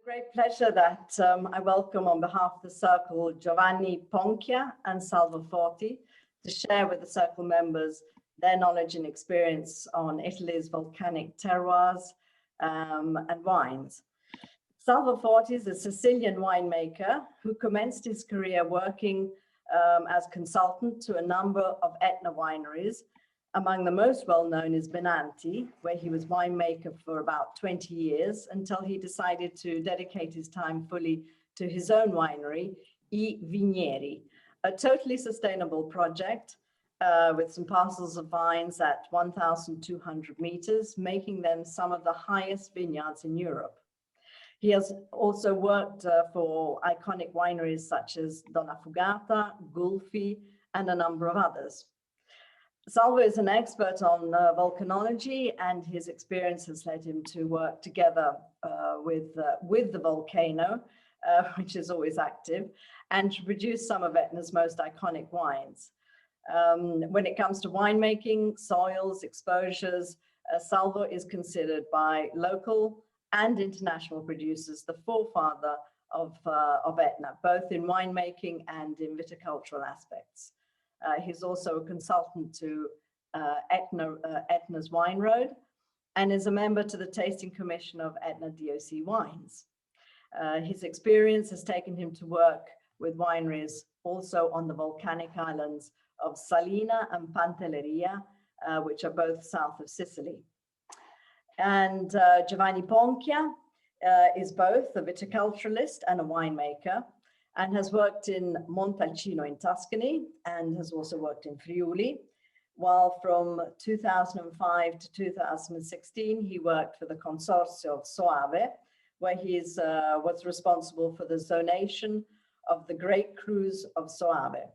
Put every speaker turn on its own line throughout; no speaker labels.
Great pleasure that I welcome on behalf of the Circle Giovanni, Ponchi and Salvo Foti to share with the Circle members their knowledge and experience on Italy's volcanic terroirs and wines. Salvo Foti is a Sicilian winemaker who commenced his career working as consultant to a number of Etna wineries. Among the most well-known is Benanti, where he was winemaker for about 20 years until he decided to dedicate his time fully to his own winery, I Vigneri, a totally sustainable project with some parcels of vines at 1,200 meters, making them some of the highest vineyards in Europe. He has also worked for iconic wineries such as Donna Fugata, Gulfi, and a number of others. Salvo is an expert on volcanology, and his experience has led him to work together with the volcano, which is always active, and to produce some of Etna's most iconic wines. When it comes to winemaking, soils, exposures, Salvo is considered by local and international producers the forefather of Etna, both in winemaking and in viticultural aspects. He's also a consultant to Etna's Wine Road and is a member to the Tasting Commission of Etna DOC Wines. His experience has taken him to work with wineries also on the volcanic islands of Salina and Pantelleria, which are both south of Sicily. And Giovanni Ponchi is both a viticulturalist and a winemaker, and has worked in Montalcino in Tuscany and has also worked in Friuli, while from 2005 to 2016, he worked for the Consorzio of Soave, where he was responsible for the zonation of the Great Cruise of Soave.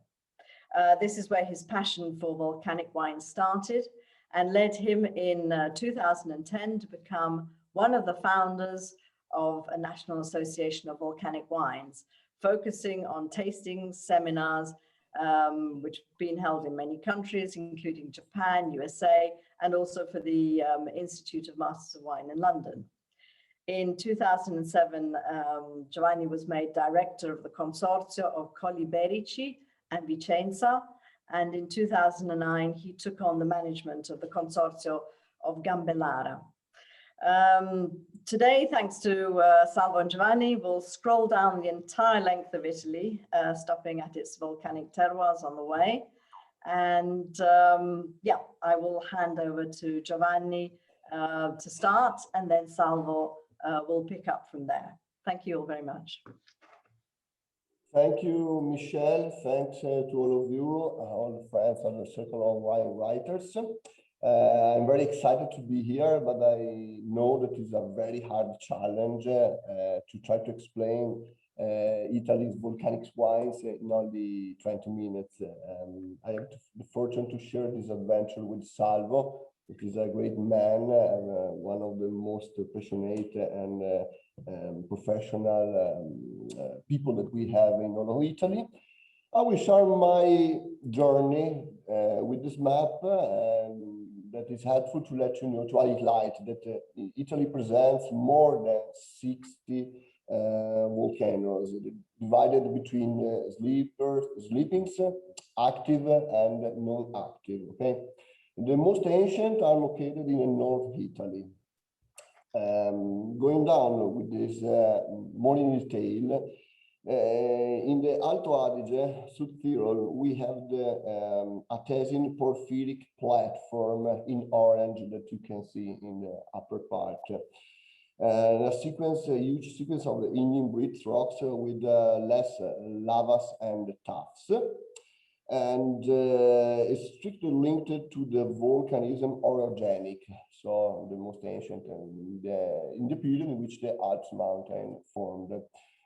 This is where his passion for volcanic wine started and led him in 2010 to become one of the founders of a National Association of Volcanic Wines, focusing on tastings, seminars, which have been held in many countries, including Japan, USA, and also for the Institute of Masters of Wine in London. In 2007, Giovanni was made director of the Consorzio of Colli Berici and Vicenza, and in 2009, he took on the management of the Consorzio of Gambellara. Today, thanks to Salvo and Giovanni, we'll scroll down the entire length of Italy, stopping at its volcanic terroirs on the way. And yeah, I will hand over to Giovanni to start, and then Salvo will pick up from there. Thank you all very much.
Thank you, Michelle. Thanks to all of you, all the friends of the Circle of Wine Writers. I'm very excited to be here, but I know that it's a very hard challenge to try to explain Italy's volcanic wines in only 20 minutes. I have the fortune to share this adventure with Salvo, which is a great man and one of the most passionate and professional people that we have in all of Italy. I will share my journey with this map that is helpful to let you know, to highlight that Italy presents more than 60 volcanoes divided between sleepings, active and non-active. Okay, the most ancient are located in the North Italy. Going down with this more in detail, in the Alto Adige, South Tyrol, we have the Artesian porphyric platform in orange that you can see in the upper part. A huge sequence of the Indian bridge rocks with less lavas and tuffs. And it's strictly linked to the volcanism orogenic, so the most ancient in the period in which the Alps mountain formed.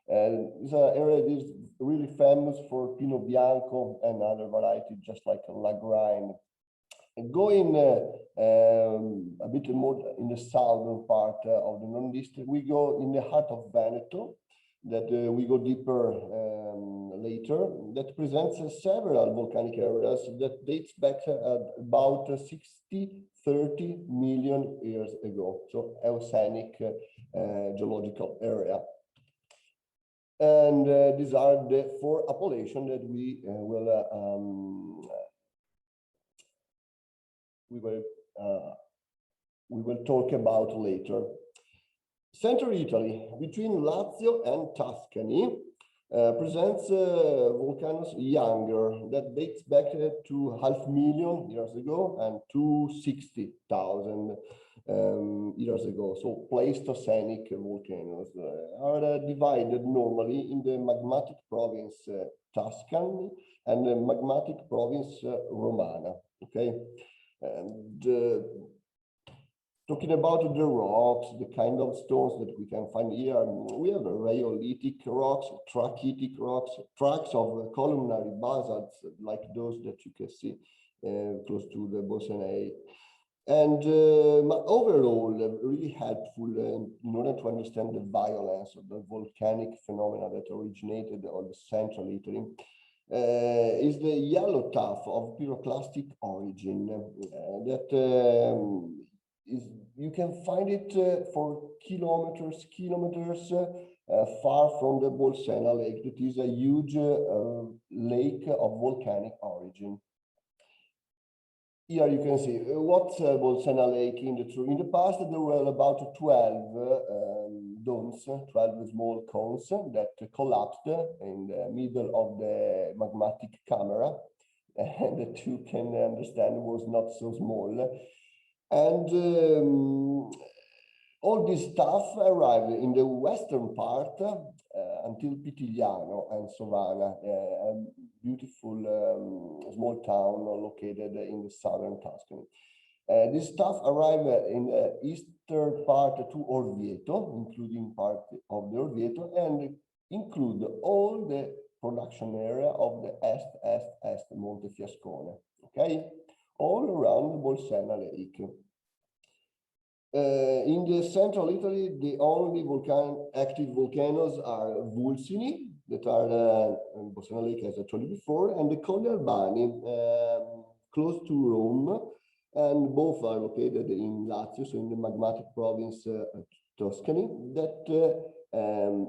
It's an area that is really famous for Pinot Bianco and other varieties, just like Lagrein. Going a bit more in the southern part of the Northeast, we go in the heart of Veneto, that we go deeper later, that presents several volcanic areas that dates back about 30 million years ago, so Eocenic geological area. And these are the 4 appellations that we will talk about later. Central Italy, between Lazio and Tuscany, presents volcanoes younger that dates back to 500,000 years ago and 260,000 years ago. So Pleistocenic volcanoes are divided normally in the magmatic province Tuscany and the magmatic province Romana. Okay, and talking about the rocks, the kind of stones that we can find here, we have rhyolitic rocks, trachytic rocks, tracks of columnary basalts like those that you can see close to the Volcanic. And overall, really helpful in order to understand the violence of the volcanic phenomena that originated on the central Italy. Is the yellow tuff of pyroclastic origin that you can find it for kilometers far from the Bolsena Lake. That is a huge lake of volcanic origin. Here you can see what's Bolsena Lake in the past. There were about 12 domes, 12 small cones that collapsed in the middle of the magmatic camera, and that you can understand was not so small. And all this stuff arrived in the western part until Pitigliano and Sovana, a beautiful small town located in the southern Tuscany. This stuff arrived in the eastern part to Orvieto, including part of the Orvieto, and include all the production area of the Est Montefiascone, okay? All around the Bolsena Lake. In the central Italy, the only active volcanoes are Vulcini, that are Bolsena Lake, as I told you before, and the Colli Albani, close to Rome, and both are located in Lazio, so in the magmatic province Tuscany, that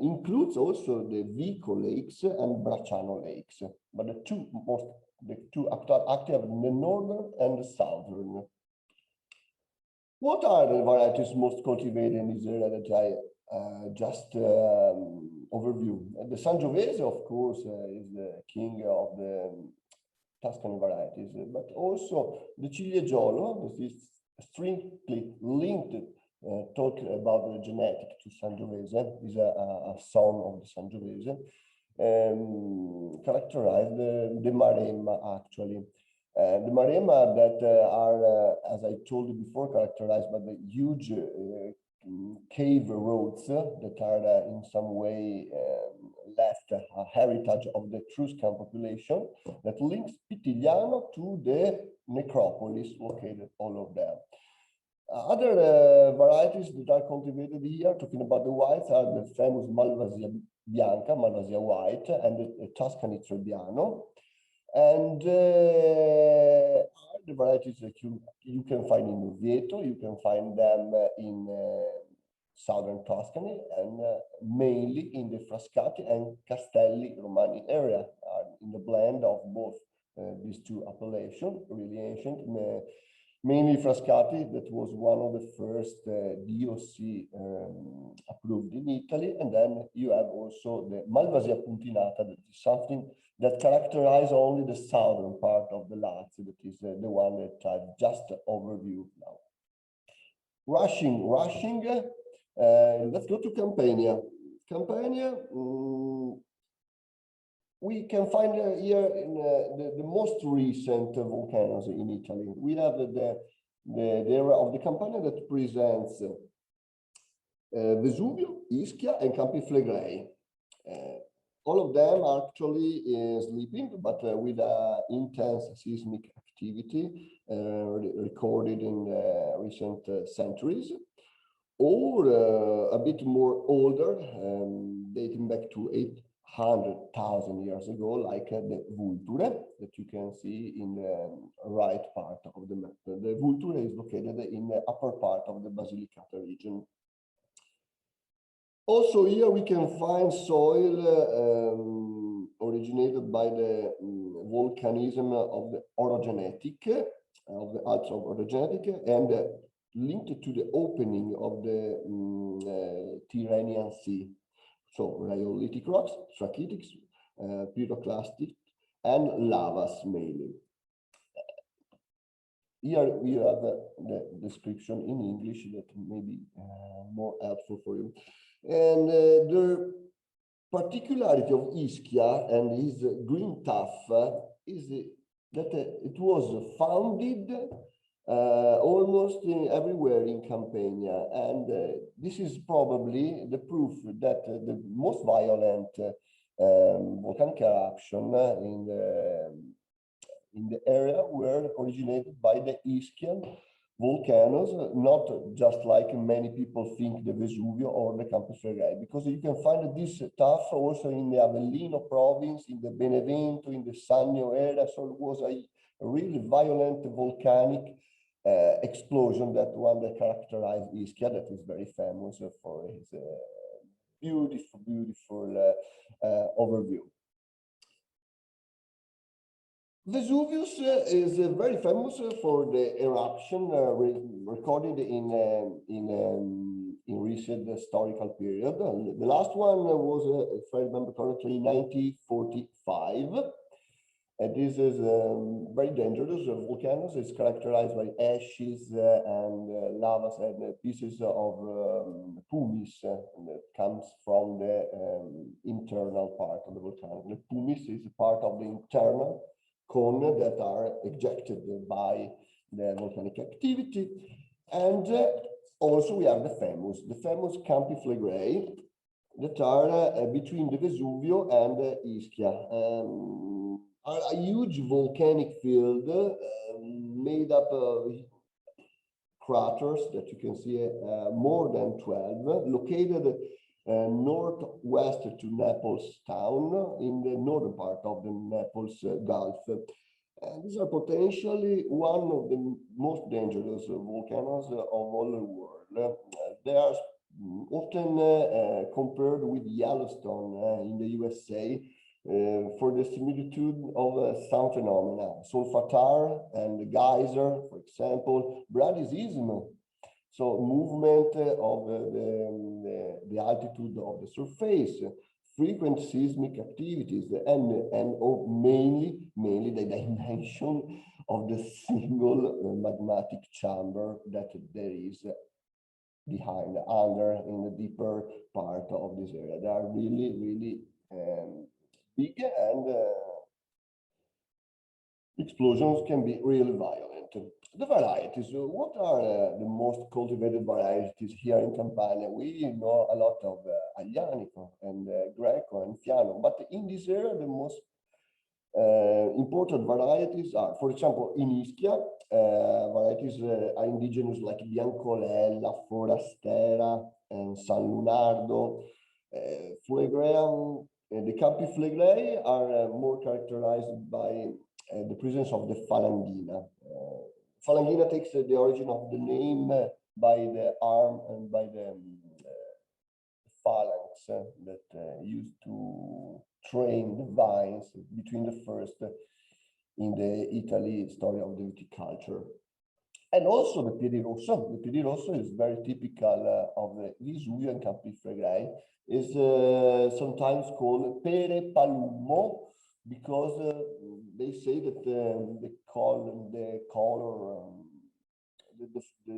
includes also the Vico lakes and Bracciano lakes, but the two active in the northern and the southern. What are the varieties most cultivated in this area that I just overview? The Sangiovese, of course, is the king of the Tuscany varieties, but also the Ciliegiolo, that is strictly linked, talk about the genetic to Sangiovese, is a son of the Sangiovese, characterize the Maremma, actually. The Maremma that are, as I told you before, characterized by the huge cave roads that are in some way left a heritage of the Etruscan population that links Pitigliano to the necropolis located all of them. Other varieties that are cultivated here, talking about the whites, are the famous Malvasia Bianca, Malvasia White, and the Tuscany Trebbiano. And the varieties that you can find in Orvieto, you can find them in southern Tuscany, and mainly in the Frascati and Castelli Romani area, in the blend of both these two appellations, really ancient. Mainly Frascati, that was one of the first DOC approved in Italy, and then you have also the Malvasia Puntinata, that is something that characterizes only the southern part of the Lazio, that is the one that I've just overviewed now. Rushing, let's go to Campania. Campania, we can find here in the most recent volcanoes in Italy. We have the area of the Campania that presents Vesuvio, Ischia, and Campi Flegrei. All of them actually sleeping, but with intense seismic activity recorded in recent centuries, or a bit more older, dating back to 800,000 years ago, like the Vulture that you can see in the right part of the map. The Vulture is located in the upper part of the Basilicata region. Also here we can find soil originated by the volcanism of the orogenetic, of the Alps of orogenetic, and linked to the opening of the Tyrrhenian Sea. So rhyolitic rocks, trachytics, pyroclastic, and lavas mainly. Here we have the description in English that may be more helpful for you. And the particularity of Ischia and his green tuff is that it was founded almost everywhere in Campania, and this is probably the proof that the most violent volcanic eruption in the area were originated by the Ischian volcanoes, not just like many people think the Vesuvio or the Campi Flegrei, because you can find this tuff also in the Avellino province, in the Benevento, in the Sannio area. So it was a really violent volcanic explosion, that one that characterized Ischia, that is very famous for his beautiful overview. Vesuvius is very famous for the eruption recorded in recent historical period. The last one was, if I remember correctly, 1945. And this is very dangerous. Volcanoes is characterized by ashes and lavas and pieces of pumice that comes from the internal part of the volcano. The pumice is part of the internal cone that are ejected by the volcanic activity. And also we have the famous Campi Flegrei that are between the Vesuvio and Ischia. Are a huge volcanic field made up of craters that you can see, more than 12, located northwest to Naples town, in the northern part of the Naples Gulf. And these are potentially one of the most dangerous volcanoes of all the world. They are often compared with Yellowstone in the USA for the similitude of some phenomena. Solfatar and geyser, for example, bradysism. So movement of the altitude of the surface, frequent seismic activities, and mainly the dimension of the single magmatic chamber that there is behind, under, in the deeper part of this area. They are really big, and explosions can be really violent. The varieties, what are the most cultivated varieties here in Campania? We know a lot of Aglianico and Greco and Fiano, but in this area, the most important varieties are, for example, in Ischia, varieties are indigenous like Biancolella, Forastera, and San Lunardo. Flegrea, the Campi Flegrei are more characterized by the presence of the Falangina. Falangina takes the origin of the name by the arm and by the phalanx that used to train the vines between the first in the Italy story of the viticulture. And also the Piedi Rosso. The Piedi Rosso is very typical of the Vesuvio and Campi Flegrei. Is sometimes called Pere Palummo, because they say that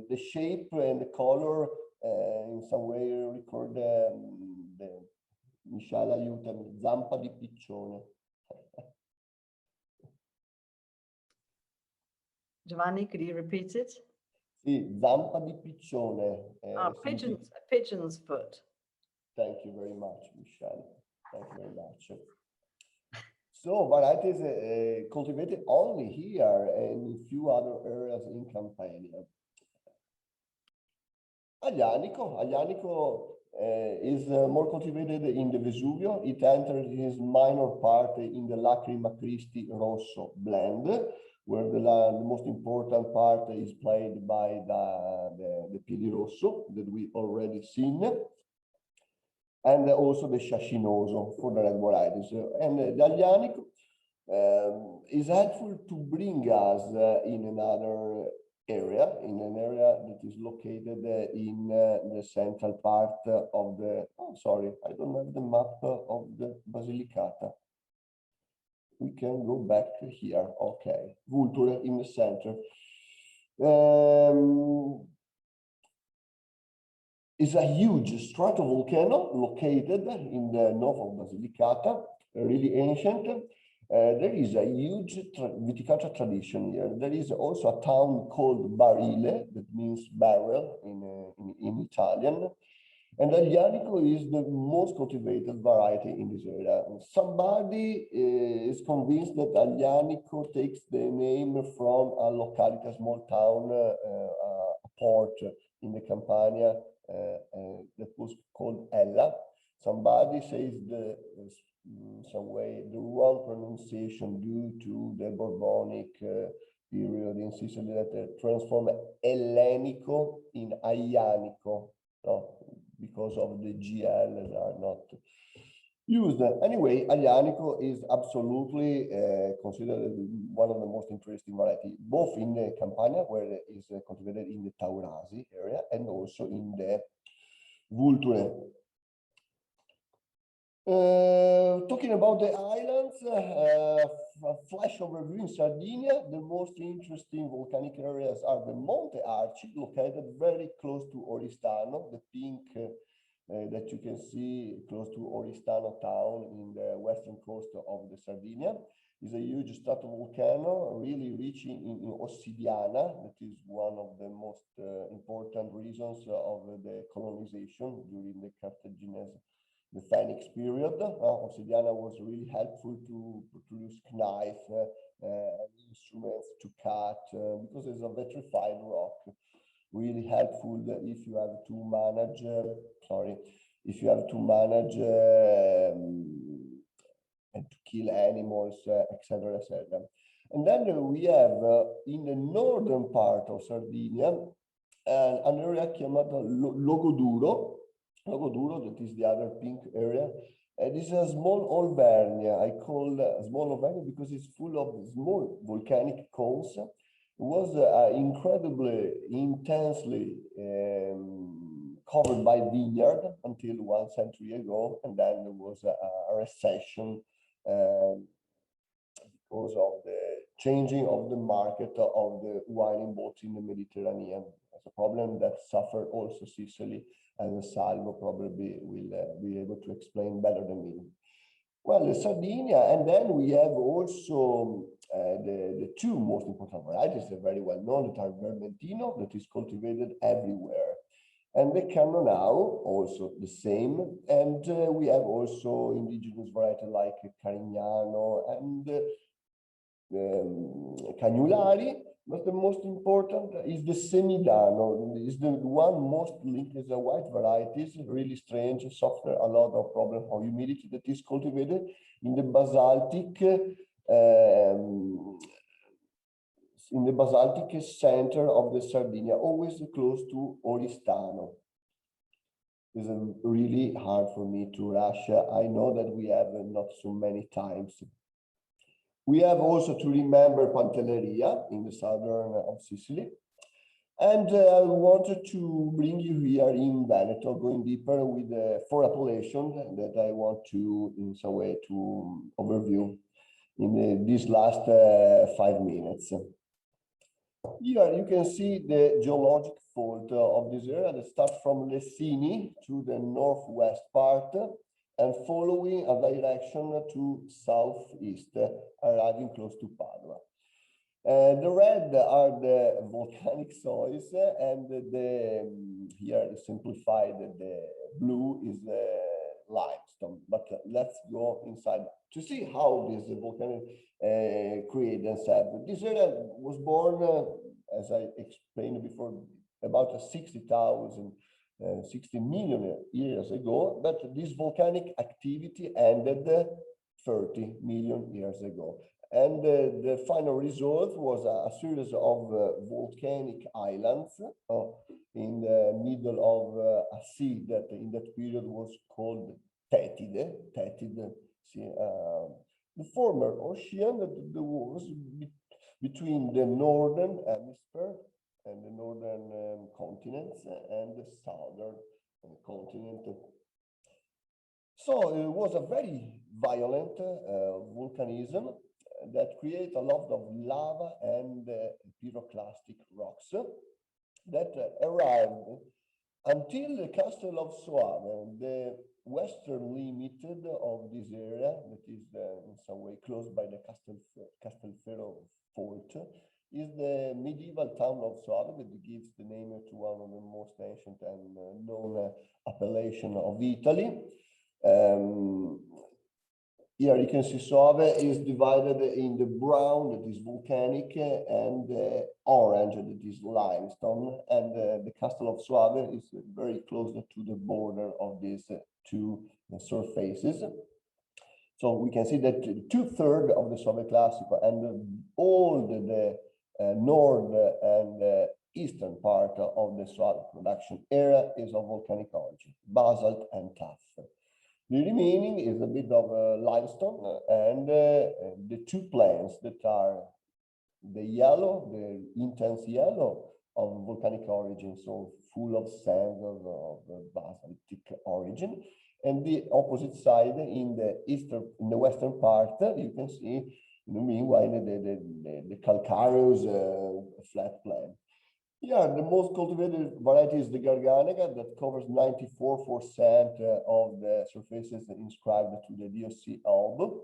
the shape and the color in some way record the Michele aiutami, zampa di piccione.
Giovanni, could you repeat it?
Sì, zampa di piccione.
Pigeon's foot.
Thank you very much, Michelle. Thank you very much. So varieties cultivated only here and in few other areas in Campania. Aglianico is more cultivated in the Vesuvio. It entered his minor part in the Lacrima Christi Rosso blend, where the most important part is played by the Piedi Rosso that we already seen. and also the Sciascinoso for the red varieties. And the Aglianico is helpful to bring us in another area, in an area that is located in the central part of the, oh, sorry, I don't have the map of the Basilicata. We can go back here, okay, Vulture in the center. Is a huge stratovolcano located in the north of Basilicata, really ancient. There is a huge viticulture tradition here. There is also a town called Barile, that means barrel in Italian. And Aglianico is the most cultivated variety in this area. Somebody is convinced that Aglianico takes the name from a locality, a small town, a port in the Campania that was called Ella. Somebody says in some way the wrong pronunciation due to the Borbonic period in Sicily that transformed Ellenico in Aianico, no, because of the GL that are not used. Anyway, Aglianico is absolutely considered one of the most interesting varieties, both in the Campania, where it is cultivated in the Taurasi area, and also in the Vulture. Talking about the islands, a flash overview in Sardinia, the most interesting volcanic areas are the Monte Arci, located very close to Oristano, the pink that you can see close to Oristano town in the western coast of the Sardinia. Is a huge stratovolcano, really rich in Ossidiana. That is one of the most important reasons of the colonization during the Carthaginian, the Phoenix period. Ossidiana was really helpful to produce knife instruments to cut because it's a vitrified rock. Really helpful if you have to manage. If you have to manage and to kill animals, etc., etc. And then we have in the northern part of Sardinia an area called Logoduro. Logoduro, that is the other pink area. This is a small Alvernia. I call small Alvernia because it's full of small volcanic cones. It was incredibly, intensely covered by vineyard until 1 century ago, and then there was a recession because of the changing of the market of the wine both in the Mediterranean. It's a problem that suffered also Sicily, and Salvo probably will be able to explain better than me. Well, Sardinia, and then we have also the two most important varieties, they're very well known, that are Vermentino, that is cultivated everywhere, and the Cannonau, also the same, and we have also indigenous variety like Carignano and Cagnulari, but the most important is the Semidano. Is the one most linked as a white varieties, really strange, suffer a lot of problem of humidity, that is cultivated in the basaltic center of the Sardinia, always close to Oristano. It's really hard for me to rush. I know that we have not so many times. We have also to remember Pantelleria in the southern of Sicily. And I wanted to bring you here in Veneto, going deeper with the four appellations that I want to, in some way, to overview in these last 5 minutes. Here you can see the geologic fault of this area that starts from Lessini to the northwest part, and following a direction to southeast, arriving close to Padua. The red are the volcanic soils, and here is simplified, the blue is the limestone. But let's go inside to see how this volcanic create themselves. This area was born, as I explained before, about 60 million years ago, but this volcanic activity ended 30 million years ago. And the final result was a series of volcanic islands in the middle of a sea that in that period was called Tethide. See, the former ocean that was between the northern hemisphere and the northern continents and the southern continent. So it was a very violent volcanism that create a lot of lava and pyroclastic rocks that arrived until the Castle of Soave, the western limit of this area, that is in some way close by the Castelferro fort, is the medieval town of Soave that gives the name to one of the most ancient and known appellation of Italy. Here you can see Soave is divided in the brown, that is volcanic, and the orange, that is limestone. And the Castle of Soave is very close to the border of these two surfaces. So we can see that 2/3 of the Soave Classico and all the north and eastern part of the Soave production area is of volcanic origin, basalt and tuff. The remaining is a bit of limestone and the two plains that are the yellow, the intense yellow of volcanic origin, so full of sand of basaltic origin, and the opposite side in the western part, you can see, meanwhile, the calcareous flat plain. Yeah, the most cultivated variety is the Garganega that covers 94% of the surfaces inscribed to the DOC album.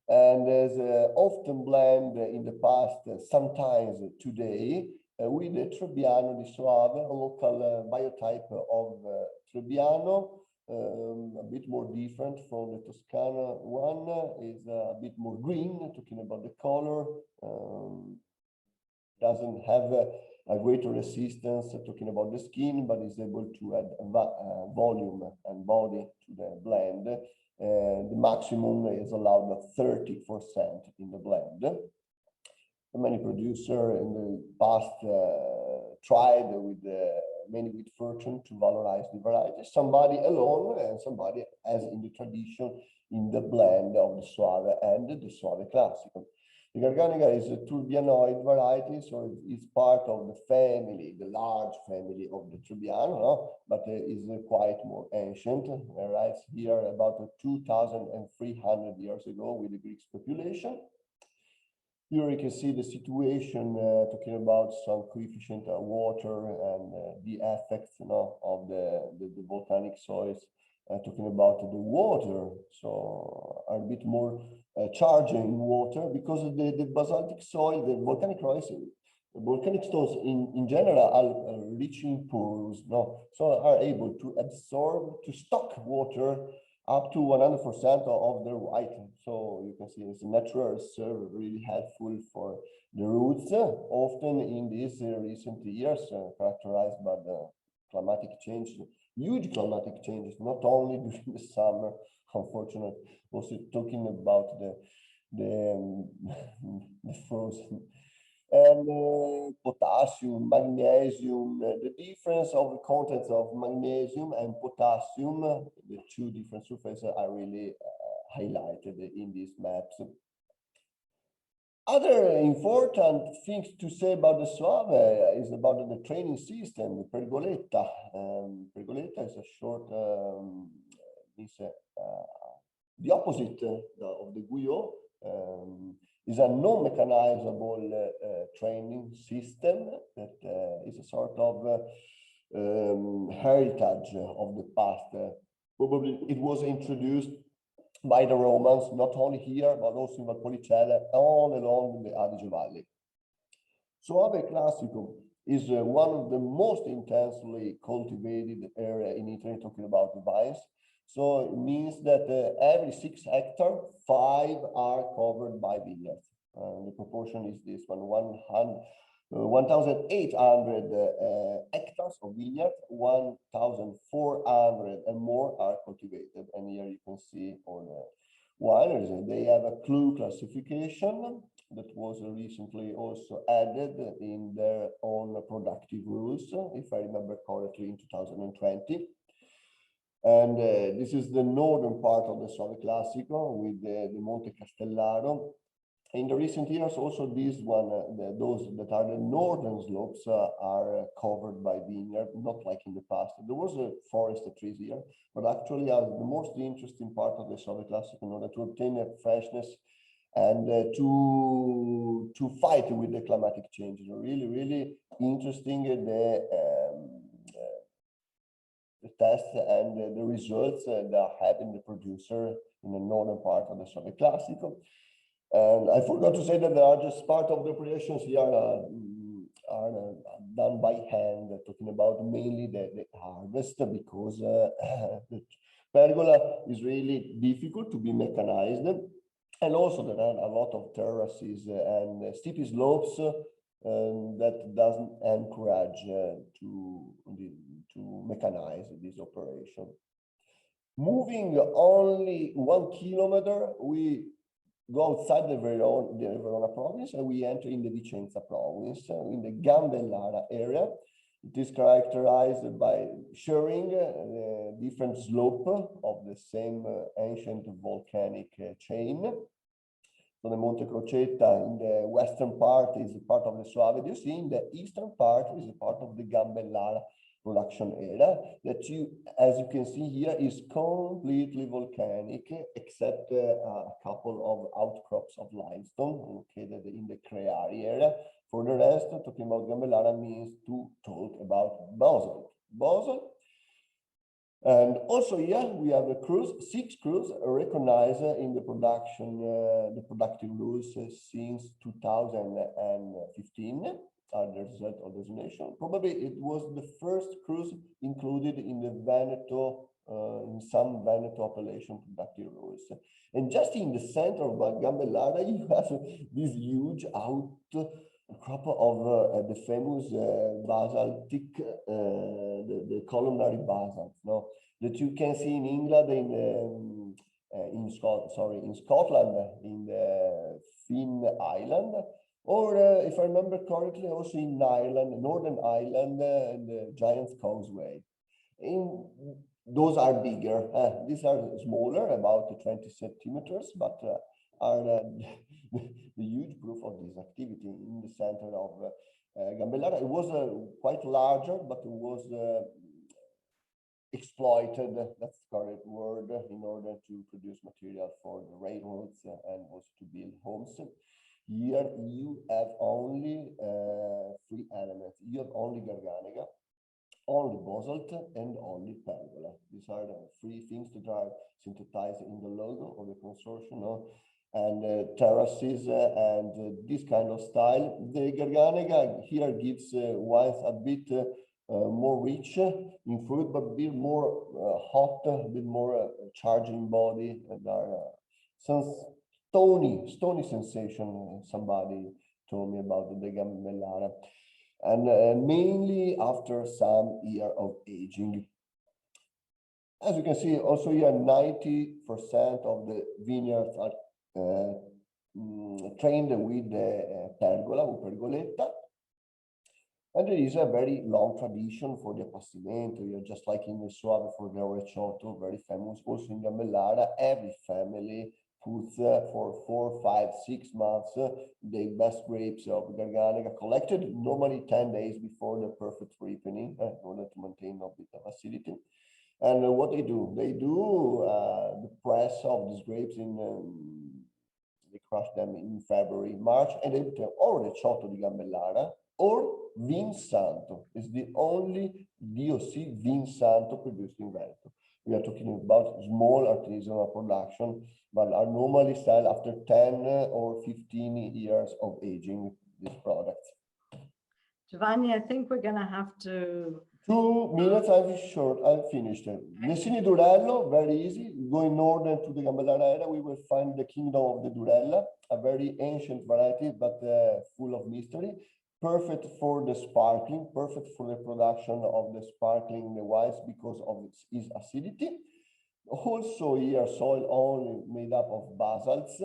And is often blend in the past, sometimes today, with the Trebbiano di Soave, a local biotype of Trebbiano, a bit more different from the Toscana one, is a bit more green, talking about the color, doesn't have a greater resistance, talking about the skin, but is able to add volume and body to the blend. The maximum is allowed at 30% in the blend. Many producers in the past tried with many with fortune to valorize the variety. Somebody alone and somebody as in the tradition in the blend of the Soave and the Soave Classico. The Garganega is a Trebbianoid variety, so it's part of the family, the large family of the Trebbiano, no? But is quite more ancient. Right here, about 2,300 years ago, with the Greek population. Here you can see the situation, talking about some coefficient of water and the effects, of the volcanic soils. Talking about the water, so are a bit more charging water because of the basaltic soil, the volcanic rocks, the volcanic stones in general are rich in pores, so are able to absorb, to stock water up to 100% of their weight. So you can see it's a natural reserve, really helpful for the roots. Often in these recent years, characterized by the climatic change, huge climatic changes, not only during the summer, unfortunately, also talking about the frozen. And potassium, magnesium, the difference of the contents of magnesium and potassium, the two different surfaces are really highlighted in these maps. Other important things to say about the Soave is about the training system, the pergoletta. Pergoletta is a short, the opposite of the Guyot, is a non-mechanizable training system that is a sort of heritage of the past. Probably it was introduced by the Romans, not only here, but also in Valpolicella, all along the Adige Valley. Soave Classico is one of the most intensely cultivated area in Italy, talking about the vines. So it means that every 6 hectares, 5 are covered by vineyards. The proportion is this one, 1,800 hectares of vineyard, 1,400 and more are cultivated. And here you can see on wineries. They have a clue classification that was recently also added in their own productive rules, if I remember correctly, in 2020. And this is the northern part of the Soave Classico with the Monte Castellaro. In the recent years, also these those that are the northern slopes are covered by vineyard, not like in the past. There was a forest of trees here, but actually the most interesting part of the Soave Classico in order to obtain a freshness and to fight with the climatic changes. Really, really interesting the tests and the results that having the producer in the northern part of the Soave Classico. And I forgot to say that the largest part of the operations here are done by hand, talking about mainly the harvest, because the pergola is really difficult to be mechanized. And also there are a lot of terraces and steep slopes that doesn't encourage to mechanize this operation. Moving only 1 kilometer, we go outside the Verona province and we enter in the Vicenza province, in the Gambellara area. It is characterized by sharing different slope of the same ancient volcanic chain. So the Monte Crocetta in the western part is a part of the Soave. You see in the eastern part is a part of the Gambellara production area that as you can see here, is completely volcanic, except a couple of outcrops of limestone located in the Creari area. For the rest, talking about Gambellara means to talk about basalt. Basalt. And also here we have the 6 crews recognized in the production, the productive rules since 2015. The result of designation. Probably it was the first cruise included in the Veneto, in some Veneto appellation productive rules. And just in the center of Gambellara, you have this huge outcrop of the famous basaltic, the columnary basalt, no? That you can see in England, in Scotland, in the Finn Island. Or if I remember correctly, also in Ireland, Northern Ireland, the Giant's Causeway. Those are bigger. These are smaller, about 20 centimeters, but are the huge proof of this activity in the center of Gambellara. It was quite larger, but it was exploited, that's the correct word, in order to produce material for the railroads and also to build homes. Here you have only 3 elements. You have only Garganega, only basalt, and only pergola. These are the 3 things that are synthesized in the logo of the consortium, no? And terraces and this kind of style. The Garganega here gives wines a bit more rich in fruit, but a bit more hot, a bit more charging body, and are stony sensation. Somebody told me about the Gambellara, and mainly after some year of aging. As you can see, also here 90% of the vineyards are trained with the pergola or pergoletta. And there is a very long tradition for the appassimento. You're just like in the Soave for the Recioto, very famous. Also in Gambellara, every family puts for 4, 5, 6 months the best grapes of Garganega collected, normally 10 days before the perfect ripening, in order to maintain a bit of acidity. And what they do the press of these grapes they crush them in February, March, and they put or Recioto di Gambellara or Vinsanto. It's the only DOC Vinsanto produced in Veneto. We are talking about small artisanal production, but are normally sold after 10 or 15 years of aging these products.
Giovanni, I think we're going to have to...
2 minutes, I'm finished. Nesini Durello, very easy. Going northern to the Gambellara area, we will find the kingdom of the Durella, a very ancient variety, but full of mystery. Perfect for the sparkling, perfect for the production of the sparkling wines because of its acidity. Also here, soil only made up of basalts.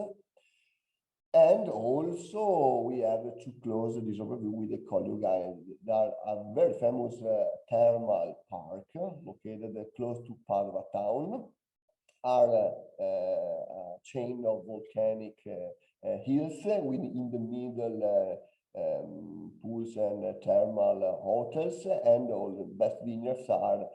And also we have to close this overview with the Collioure Island. There are a very famous thermal park located close to Padua town. Are a chain of volcanic hills with in the middle pools and thermal hotels, and all the best vineyards are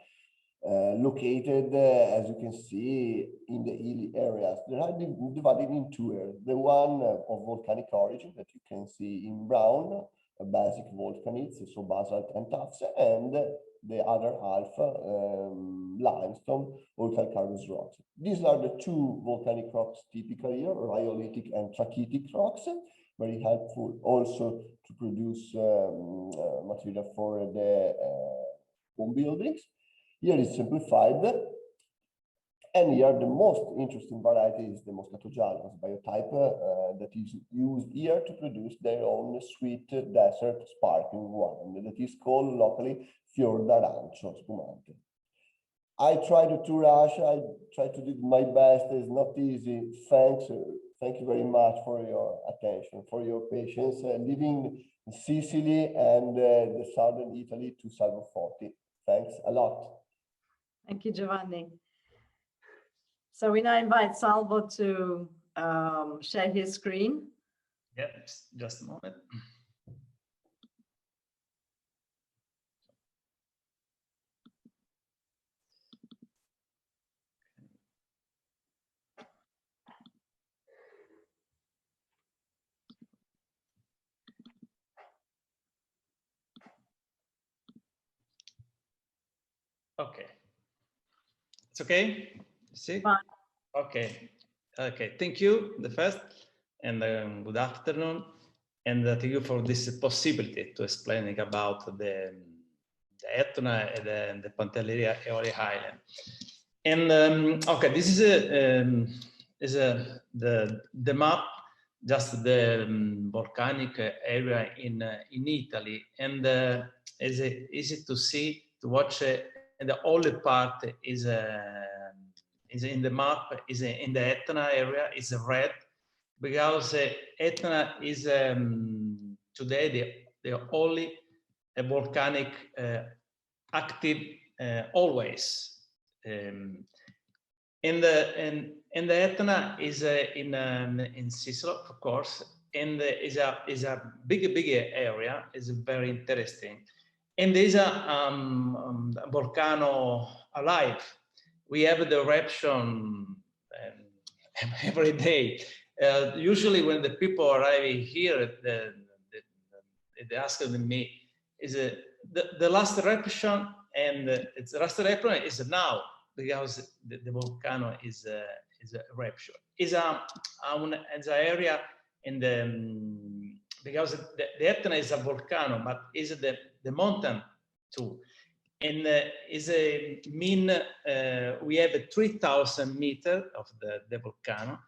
located, as you can see, in the hilly areas. They are divided in two areas. The one of volcanic origin that you can see in brown, basic volcanics, so basalt and tuffs, and the other half, limestone or calcareous rocks. These are the two volcanic rocks typical here, rhyolitic and trachytic rocks, very helpful also to produce material for the home buildings. Here is simplified, and here the most interesting variety is the Moscato Giallo biotype that is used here to produce their own sweet desert sparkling wine that is called locally Fior d'Arancio Spumante. I tried to rush, I tried to do my best, it's not easy. Thank you very much for your attention, for your patience, leaving Sicily and the southern Italy to Salvo Foti. Thanks a lot.
Thank you, Giovanni. So we now invite Salvo to share his screen.
Yeah, just a moment. Okay. It's okay? See?
Fine.
Okay. Okay. Thank you, the first, and good afternoon. And thank you for this possibility to explaining about the Etna and the Pantelleria Eole Island. And okay, this is the map, just the volcanic area in Italy, and is easy to see, to watch. And the only part is in the map, is in the Etna area, is red, because Etna is today the only volcanic active always. And the Etna is in Sicily, of course, and is a big area. Is very interesting, and there is a volcano alive. We have the eruption every day. Usually, when the people arrive here, they ask me, "Is it the last eruption?" And it's the last eruption is now, because the volcano is eruption. It's an area in the because the Etna is a volcano, but is the mountain too. And is a mean we have 3,000 meters of the volcano,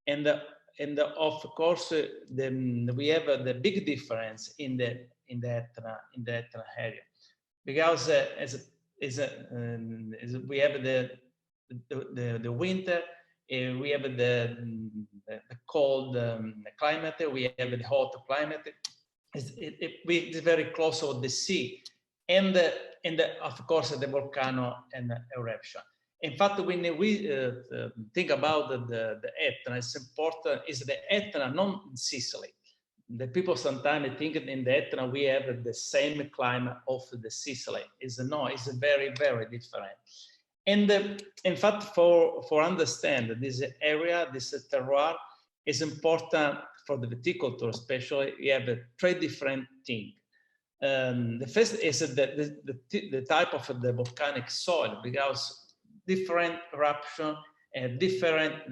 and of course we have the big difference in the Etna area, because we have the winter, we have the cold climate, we have the hot climate. It's very close to the sea, and of course the volcano and eruption. In fact, when we think about the Etna, it's important is the Etna, not Sicily. The people sometimes think in the Etna we have the same climate of the Sicily. It's very different. And in fact, for understand this area, this terroir is important for the viticulture, especially. We have three different things. The first is the type of the volcanic soil, because different eruption and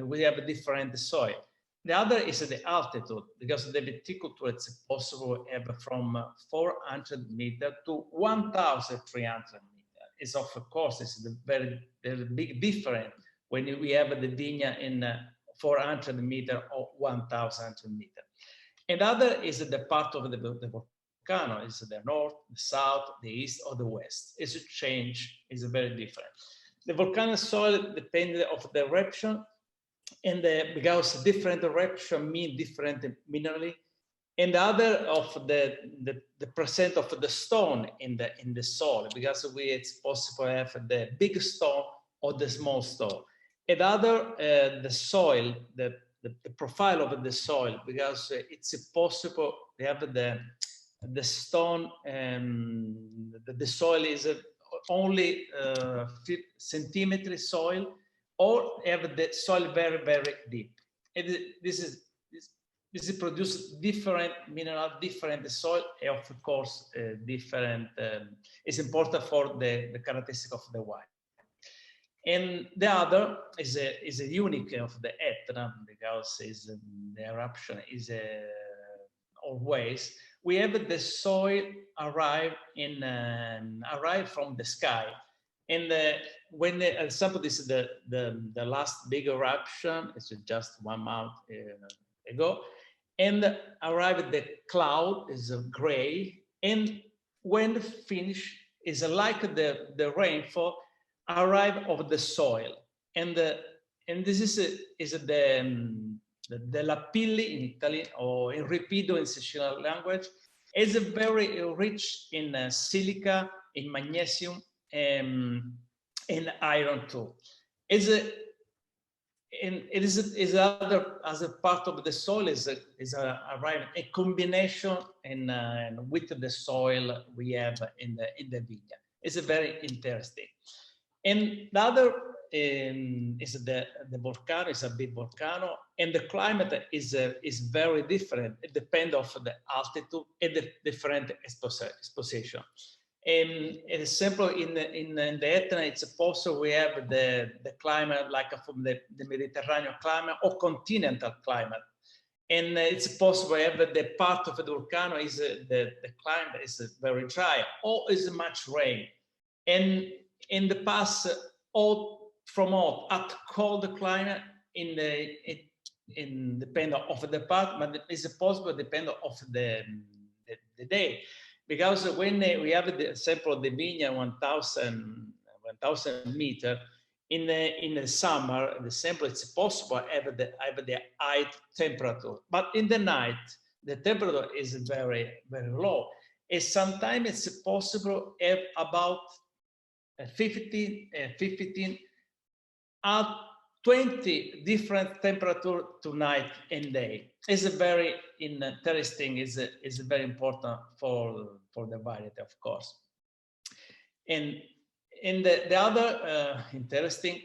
we have a different soil. The other is the altitude, because the viticulture it's possible have from 400 meters to 1,300 meters. It's of course it's very big difference when we have the vineyard in 400 meters or 1,000 meters. And other is the part of the volcano, is the north, the south, the east, or the west. It's a change, is very different. the volcanic soil depends of the eruption, and because different eruption mean different minerally, and the other of the percent of the stone in the soil, because it's possible to have the big stone or the small stone. And other the soil, the profile of the soil, because it's possible to have the stone, the soil is only 5 centimeter soil, or have the soil very, very deep. And this is produce different mineral, different soil, and of course, different, it's important for the characteristic of the wine. And the other is a unique of the Etna, because the eruption is always, we have the soil arrive from the sky. And when, for example, this is the last big eruption, it's just 1 month ago, and arrived the cloud is gray, and when finish is like the rainfall arrive of the soil, and this is the lapilli in Italy, or in ripido in Sicilian language, is very rich in silica, in magnesium, and iron too. And it is other as a part of the soil is a combination with the soil we have in the vineyard. It's very interesting. And the other is the volcano, is a big volcano, and the climate is very different. It depends on the altitude and the different exposition. An example in the Etna, it's possible we have the climate like from the Mediterranean climate or continental climate, and it's possible we have the part of the volcano is the climate is very dry or is much rain, and in the past from at cold climate in depend of the part, but it's possible depend of the day. Because when we have the example of the vineyard 1,000 meters, in the summer, the sample it's possible to have the high temperature, but in the night the temperature is very, very low. And sometimes it's possible to have about 15 at 20 different temperature to night and day. It's a very interesting, is very important for the variety, of course. And the other interesting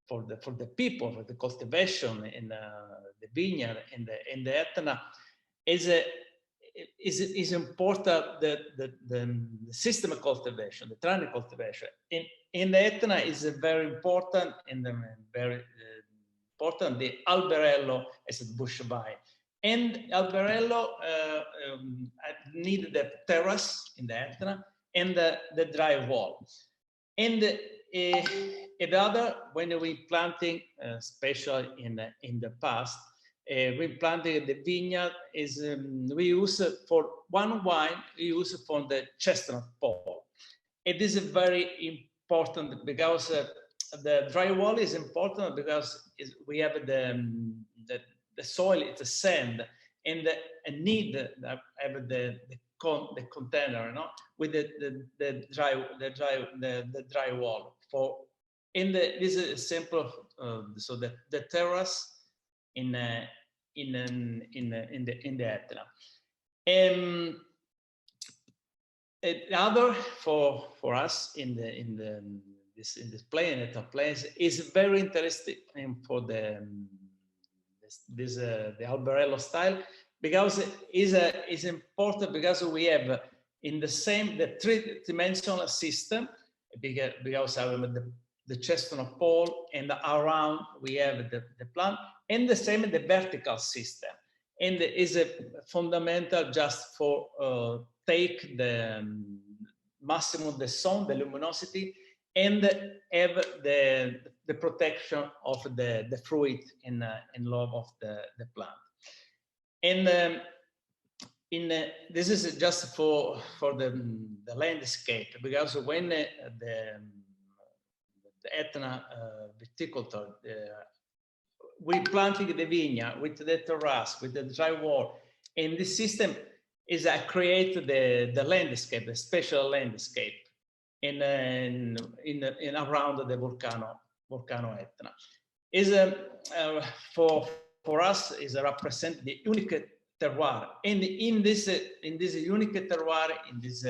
for the people, for the cultivation in the vineyard in the Etna is important the system of cultivation, the trend cultivation. In the Etna is very important, and very important the alberello as a bush vine. And alberello need the terrace in the Etna and the dry wall. And the other, when we planting, especially in the past, we planted the vineyard is we use for one wine, we use for the chestnut pole. It is very important because the dry wall is important because we have the soil, it's a sand, and need have the container, you know, with the dry wall. For this is simple. So the terrace in the Etna. Another for us in this place is very interesting for the alberello style, because is important because we have in the same the 3-dimensional system, because I remember the chestnut pole, and around we have the plant, and the same in the vertical system, and is a fundamental just for take the maximum the sun, the luminosity, and have the protection of the fruit in love of the plant. And this is just for the landscape, because when Etna viticulture. We planting the vineyard with the terrace, with the dry wall, and this system is create the landscape, a special landscape in around the volcano Etna. Is for us is represent the unique terroir, and in this unique terroir, in this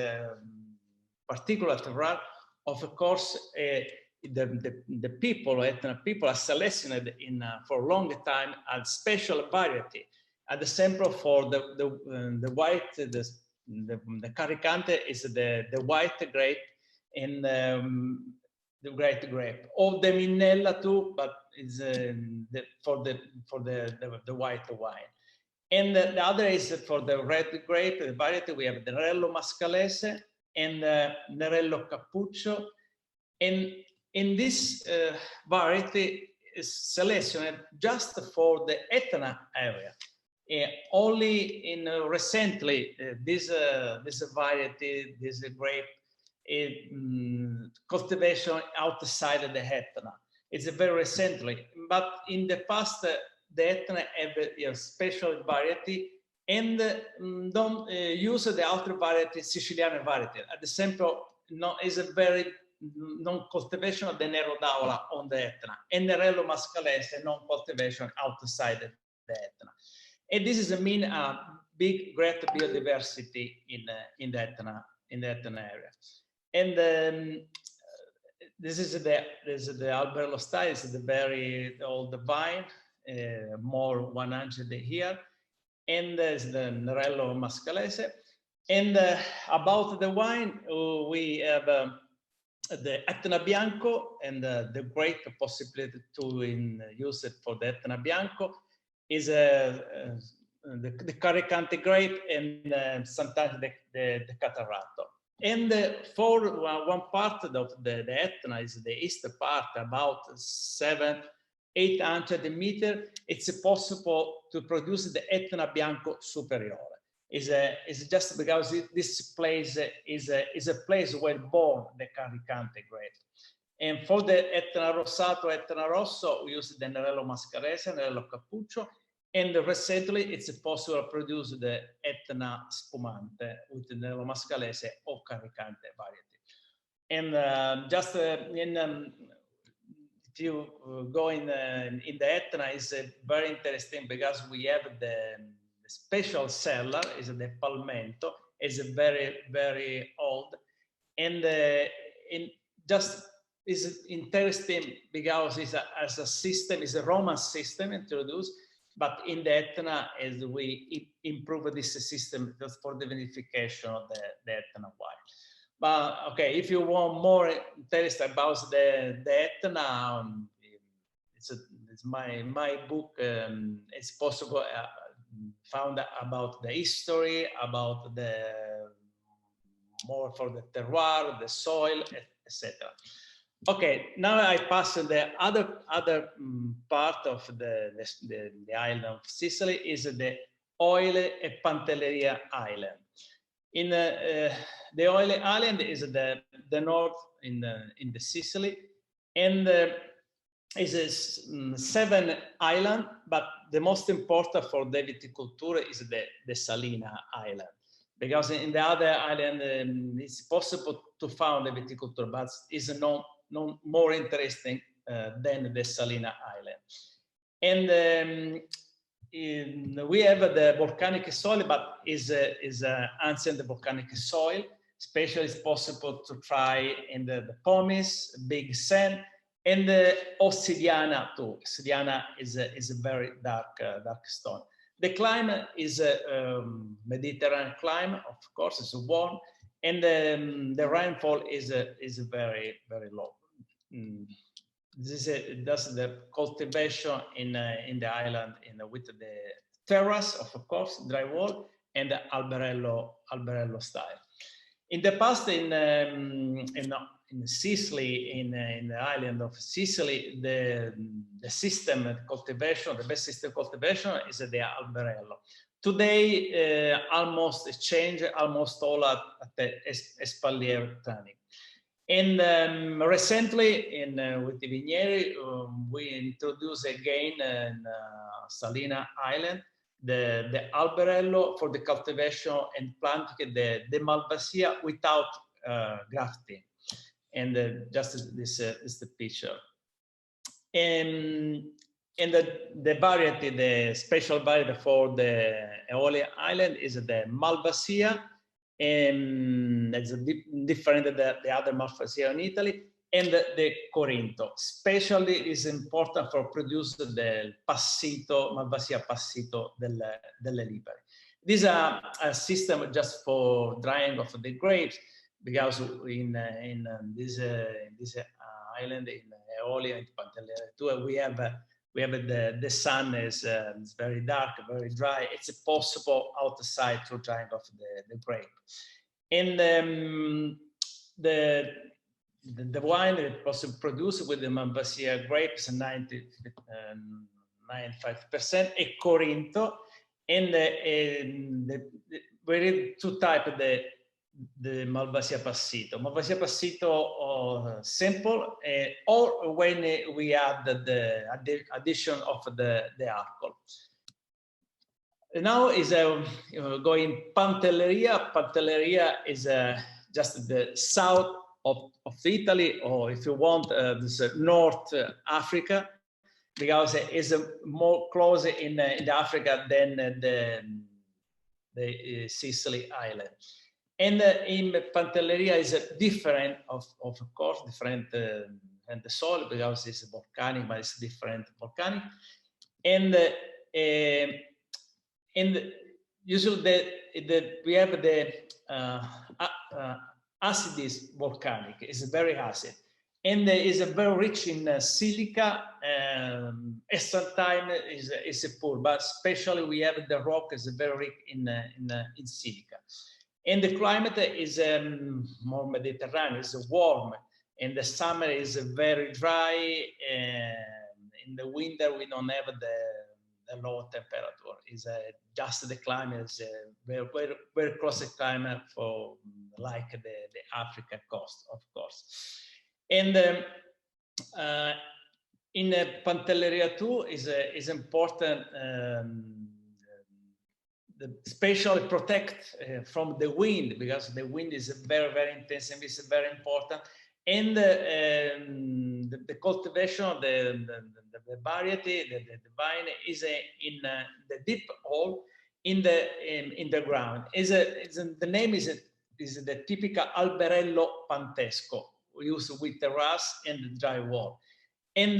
particular terroir, of course, the people, Etna people, are selected for a long time as special variety. At the sample for the white, the Caricante is the white grape, and the great grape, or the Minella too, but it's for the white wine. And the other is for the red grape, the variety. We have the Nerello Mascalese and Nerello Cappuccio, and in this variety is selected just for the Etna area. Only in recently this variety, this grape, cultivation outside of the Etna. It's very recently, but in the past the Etna have a special variety, and don't use the outer variety, Sicilian variety. At the sample, is a very non-cultivation of the Nero d'Aula on the Etna, and Nerello Mascalese non-cultivation outside the Etna. And this is a mean big, great biodiversity in the Etna area. And this is the Alberello style. It's the very old vine, more 100 here, and there's the Nerello Mascalese. And about the wine, we have the Etna Bianco, and the great possibility to use it for the Etna Bianco is the Caricante grape, and sometimes the Catarato. And for one part of the Etna is the east part, about 700-800 meters. It's possible to produce the Etna Bianco Superiore. Is just because this place is a place where born the Caricante grape. And for the Etna Rosato, Etna Rosso, we use the Nerello Mascalese, Nerello Cappuccio, and recently it's possible to produce the Etna Spumante with the Nerello Mascalese or Caricante variety. And just if you go in the Etna, is very interesting because we have the special cellar, is the Palmento, is very, very old, and just is interesting because it's as a system, is a Roman system introduced, but in the Etna, as we improve this system just for the vinification of the Etna wine. But okay, if you want more interest about the Etna, it's my book. It's possible found about the history, about the more for the terroir, the soil, etc. Okay, now I pass the other part of the island of Sicily is the Oile e Pantelleria Island. In the Oile Island is the north in the Sicily, and is a 7 island, but the most important for the viticulture is the Salina Island, because in the other island it's possible to found the viticulture, but is no more interesting than the Salina Island. And we have the volcanic soil, but is ancient volcanic soil. Especially, it's possible to try in the pumice, big sand, and the Obsidiana too. Obsidiana is a very dark stone. The climate is a Mediterranean climate, of course, it's warm, and the rainfall is very, very low. That's the cultivation in the island with the terrace, of course, dry wall, and the alberello style. In the past, in Sicily, in the island of Sicily, the system of cultivation, the best system of cultivation is the alberello. Today, almost changed, almost all at the espalier tanning. And recently, with the Vinieri, we introduced again in Salina Island the alberello for the cultivation and planting the Malvasia without grafting. And just this is the picture. And the variety, the special variety for the Aeolian Island is the Malvasia, and it's different than the other Malvasia in Italy, and the Corinto. Especially is important for produce the passito, Malvasia passito delle Libere. This is a system just for drying of the grapes, because in this island in Aeolia and Pantelleria too, we have the sun is very dark, very dry. It's possible outside to drying of the grape. And the wine that was produced with the Malvasia grapes 95% e Corinto, and we read two types the Malvasia Passito. Malvasia Passito simple, or when we add the addition of the alcohol. Now is going Pantelleria. Pantelleria is just the south of Italy, or if you want, this North Africa, because it is more close in Africa than the Sicily Island. And in Pantelleria is different, of course, different and the soil, because it's volcanic, but it's different volcanic. And usually we have the acid is volcanic, it's very acid, and is very rich in silica. Sometimes is poor, but especially we have the rock is very rich in silica. And the climate is more Mediterranean, it's warm. In the summer is very dry. In the winter we don't have the low temperature. Is just the climate is very close climate for like the African coast, of course. And in Pantelleria too is important. Especially protect from the wind, because the wind is very, very intense and is very important. And the cultivation of the variety, the vine is in the deep hole in the ground. The name is the typical alberello pantesco, used with terrace and dry wall. And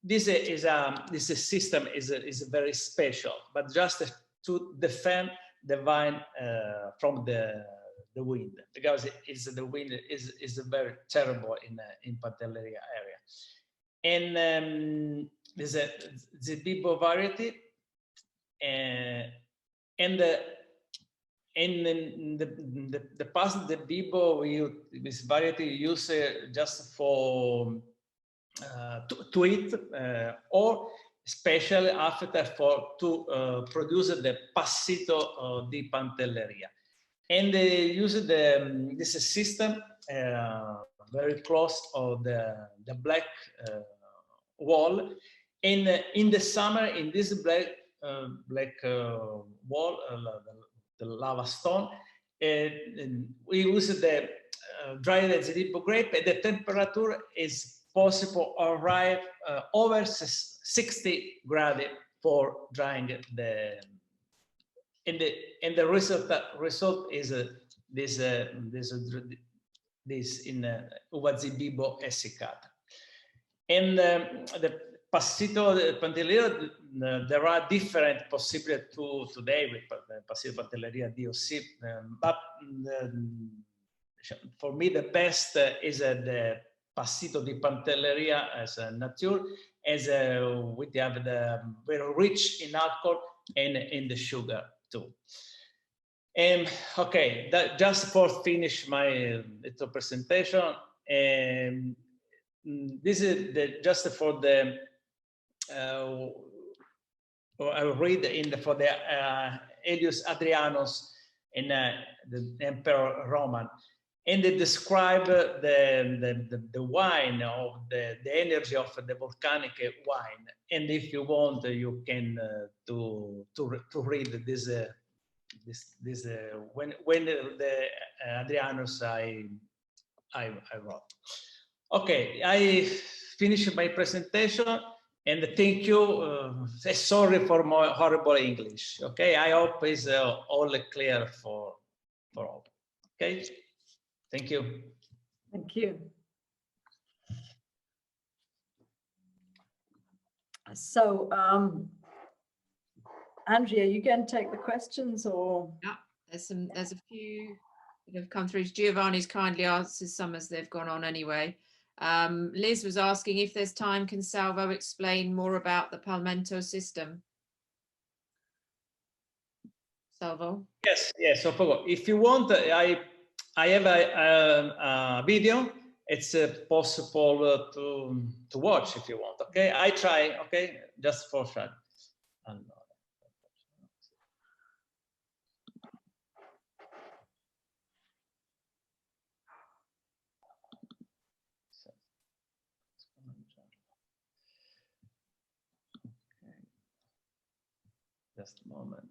this system is very special, but just to defend the vine from the wind, because the wind is very terrible in Pantelleria area. And there's a Zibibbo variety, and the past the Zibibbo this variety used just for to eat, or especially after to produce the passito di Pantelleria. And they use this system very close of the black wall. And in the summer, in this black wall, the lava stone, we use the dried Zibibbo grape, and the temperature is possible arrive over 60 degrees for drying and the result is this in uva Zibibbo essiccata. And the passito Pantelleria, there are different possibilities today with passito Pantelleria DOC, but for me the best is the passito di Pantelleria as a nature, as we have the very rich in alcohol and in the sugar too. And okay, just for finish my little presentation, this is just for the I read for the Aelius Adrianus in the Emperor Roman. and they describe the wine, of the energy of the volcanic wine. And if you want, you can to read this when the Adrianus I wrote. Okay, I finished my presentation, and thank you. Sorry for my horrible English. Okay, I hope it's all clear for all. Okay, thank you.
Thank you. So, Andrea, you going to take the questions, or?
Yeah, there's a few that have come through. Giovanni's kindly answered some as they've gone on anyway. Liz was asking if there's time, can Salvo explain more about the Palmento system? Salvo?
Yes, of course. If you want, I have a video. It's possible to watch if you want. Okay, I try. Okay, just for fun. Just a moment.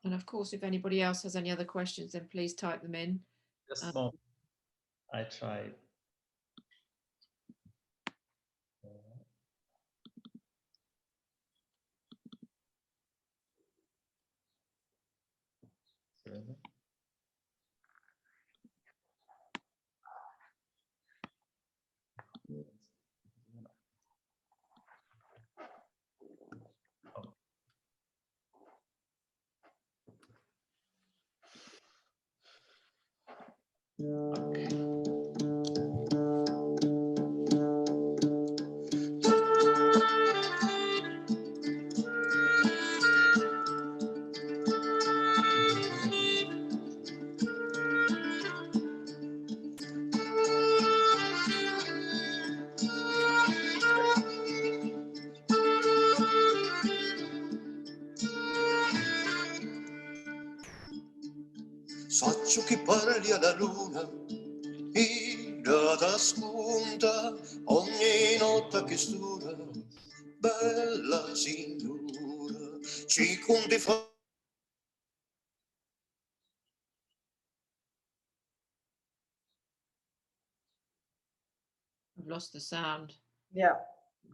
And of course, if anybody else has any other questions, then please type them in.
Just a moment. I tried.
Faccio che parli alla luna, irata spunta, ogni notte che stura, bella signora, ci conti fa.
I've lost the sound.
Yeah.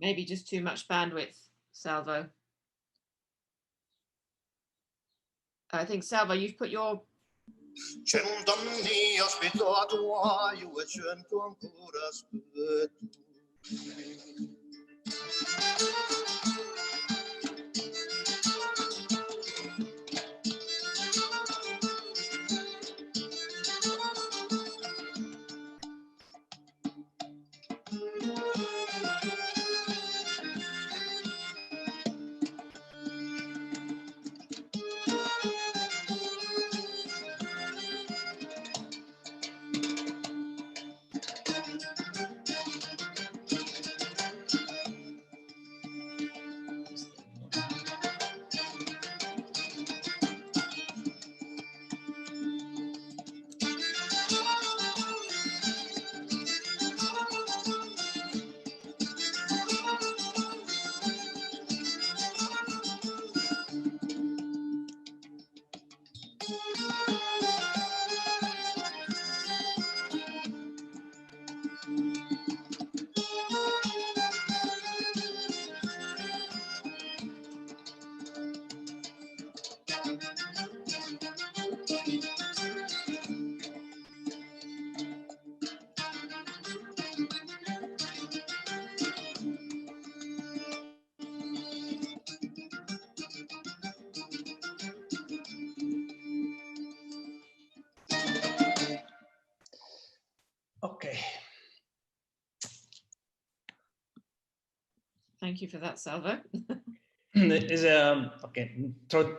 Maybe just too much bandwidth, Salvo. I think, Salvo, you've put your...
100 anni aspettato, io e 100 ancora aspetto.
Thank you for that, Salvo.
Is a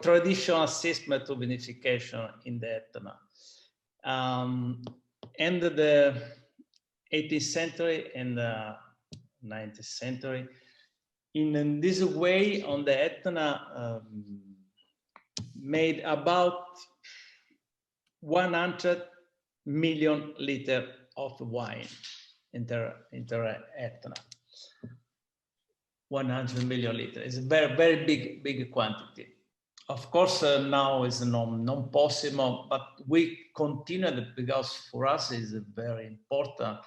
traditional system to vinification in the Etna. End of the 18th century and the 19th century. In this way, on the Etna, made about 100 million liters of wine inter Etna. 100 million liters. It's a very, very big quantity. Of course, now is non possible, but we continue that because for us it's very important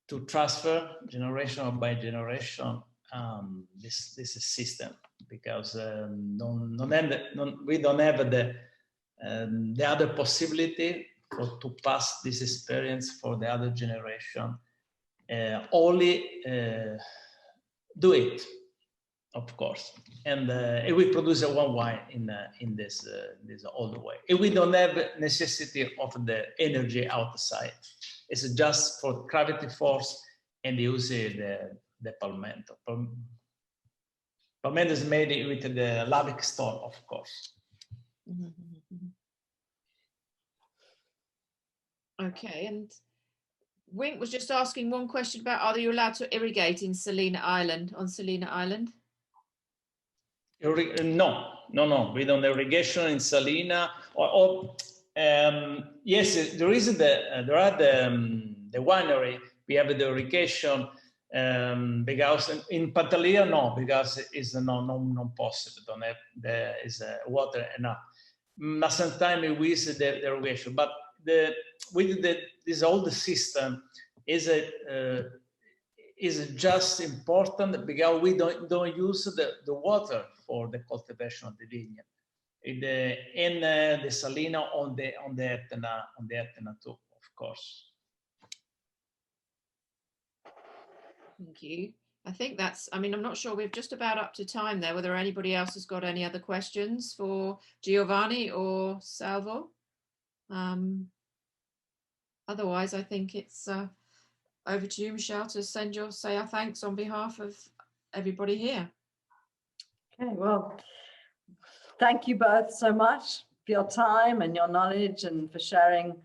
to transfer generation by generation this system, because we don't have the other possibility to pass this experience for the other generation. Only do it, of course, and we produce one wine in this old way. And we don't have necessity of the energy outside. It's just for gravity force and use the palmetto. Palmetto is made with the lavic stone, of course.
Okay, and Wink was just asking one question about, are you allowed to irrigate in Salina Island, on Salina Island?
No, we don't irrigation in Salina. Yes, there is there are the winery. We have the irrigation because in Pantelleria, no, because it's non possible. Don't have is water enough. But sometimes we use the irrigation, but this old system is just important because we don't use the water for the cultivation of the vineyard. In the Salina on the Etna too, of course.
Thank you. I think that's, I mean, I'm not sure, we're just about up to time there, whether anybody else has got any other questions for Giovanni or Salvo. Otherwise, I think it's over to you, Michelle, to say our thanks on behalf of everybody here.
Okay, well, thank you both so much for your time and your knowledge and for sharing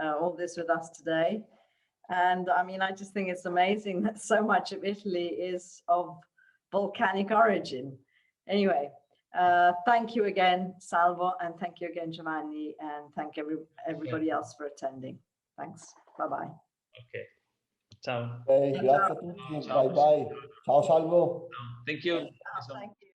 all this with us today. And I mean, I just think it's amazing that so much of Italy is of volcanic origin. Anyway, thank you again, Salvo, and thank you again, Giovanni, and thank everybody else for attending. Thanks. Bye-bye.
Okay. Ciao.
Grazie a tutti. Bye bye. Ciao Salvo.
Thank you.
Thank you.